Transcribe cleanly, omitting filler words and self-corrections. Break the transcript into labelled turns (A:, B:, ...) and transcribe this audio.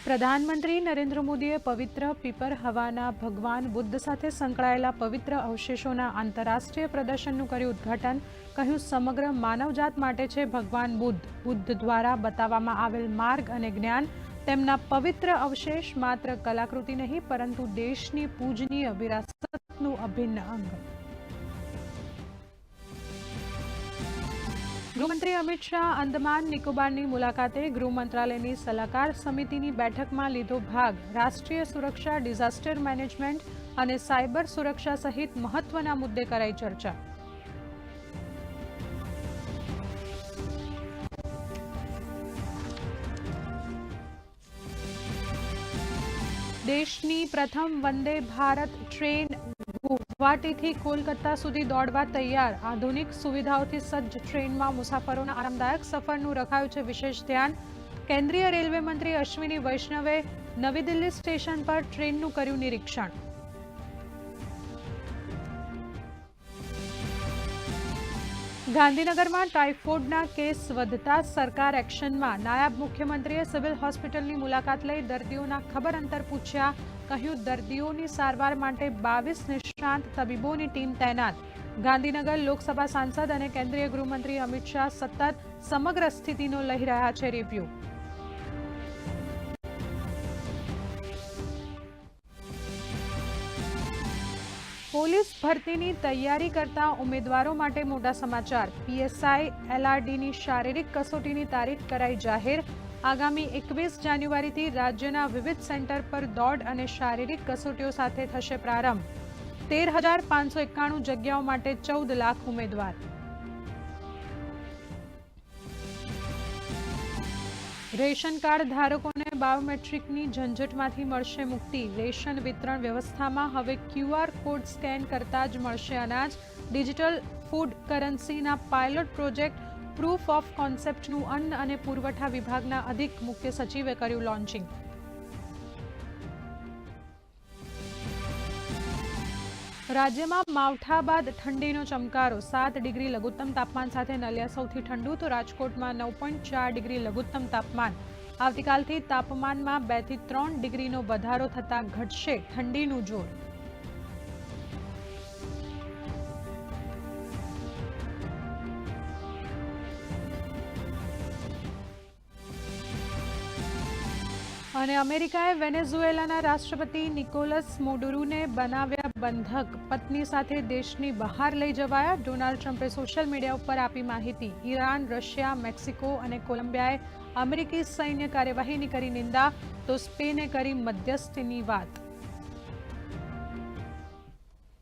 A: પ્રધાનમંત્રી નરેન્દ્ર મોદીએ પવિત્ર પીપર હવાના ભગવાન બુદ્ધ સાથે સંકળાયેલા પવિત્ર અવશેષોના આંતરરાષ્ટ્રીય પ્રદર્શનનું કર્યું ઉદ્ઘાટન. કહ્યું, સમગ્ર માનવજાત માટે છે ભગવાન બુદ્ધ. બુદ્ધ દ્વારા બતાવવામાં આવેલ માર્ગ અને જ્ઞાન, તેમના પવિત્ર અવશેષ માત્ર કલાકૃતિ નહીં પરંતુ દેશની પૂજનીય વિરાસતનું અભિન્ન અંગ. ગૃહમંત્રી અમિત શાહ અંદમાન નિકોબારની મુલાકાતે. ગૃહ મંત્રાલયની સલાહકાર સમિતિની બેઠકમાં લીધો ભાગ. રાષ્ટ્રીય સુરક્ષા, ડિઝાસ્ટર મેનેજમેન્ટ અને સાયબર સુરક્ષા સહિત મહત્વના મુદ્દે કરાઈ ચર્ચા. દેશની પ્રથમ વંદે ભારત ટ્રેન ગુવાહાટીથી કોલકાતા સુધી દોડવા તૈયાર. આધુનિક સુવિધાઓથી સજ્જ ટ્રેનમાં મુસાફરોના આરામદાયક સફરનું રખાયું છે વિશેષ ધ્યાન. કેન્દ્રીય રેલવે મંત્રી અશ્વિની વૈષ્ણવે નવી દિલ્હી સ્ટેશન પર ટ્રેનનું કર્યું નિરીક્ષણ. ગાંધીનગરમાં ટાઇફોઇડના કેસ વધતા સરકાર એક્શનમાં. નાયબ મુખ્યમંત્રીએ સિવિલ હોસ્પિટલની મુલાકાત લઈ દર્દીઓના ખબર અંતર પૂછ્યા. કહ્યું, દર્દીઓની સારવાર માટે 22 નિષ્ણાંત તબીબોની ટીમ તૈનાત. ગાંધીનગર લોકસભા સાંસદ અને કેન્દ્રીય ગૃહમંત્રી અમિત શાહ સતત સમગ્ર સ્થિતિનો લઈ રહ્યા છે રિવ્યુ. પોલીસ ભરતીની તૈયારી કરતા ઉમેદવારો માટે મોટા સમાચાર. પીએસઆઈ એલઆરડીની શારીરિક કસોટીની તારીખ કરાઈ જાહેર. આગામી 21 જાન્યુઆરીથી રાજ્યના વિવિધ સેન્ટર પર દોડ અને શારીરિક કસોટીઓ સાથે થશે પ્રારંભ. 13,591 જગ્યાઓ માટે 14 લાખ ઉમેદવાર. રેશન કાર્ડ ધારકોને બાયોમેટ્રિકની ઝંઝટમાંથી મળશે મુક્તિ. રેશન વિતરણ વ્યવસ્થામાં હવે QR કોડ સ્કેન કરતા જ મળશે અનાજ. ડિજિટલ ફૂડ કરન્સીના પાયલોટ પ્રોજેક્ટ પ્રૂફ ઓફ કોન્સેપ્ટનું અન્ન અને પુરવઠા વિભાગના અધિક મુખ્ય સચિવે કર્યું લોન્ચિંગ. રાજ્યમાં માવઠા બાદ ઠંડીનો ચમકારો. 7 ડિગ્રી લઘુત્તમ તાપમાન સાથે નલિયા સૌથી ઠંડુ, તો રાજકોટમાં 9.4 ડિગ્રી લઘુત્તમ તાપમાન. આવતીકાલથી તાપમાનમાં 2 થી 3 ડિગ્રીનો વધારો થતાં ઘટશે ઠંડીનું જોર. અને અમેરિકાએ વેનેઝુએલાના રાષ્ટ્રપતિ નિકોલસ મોડુરુને બનાવ્યા બંધક. પત્ની સાથે દેશની બહાર લઈ જવાયા. ડોનાલ્ડ ટ્રમ્પે સોશિયલ મીડિયા ઉપર આપી માહિતી. ઈરાન, રશિયા, મેક્સિકો અને કોલંબિયાએ અમેરિકી સૈન્ય કાર્યવાહીની કરી નિંદા, તો સ્પેને કરી મધ્યસ્થીની વાત.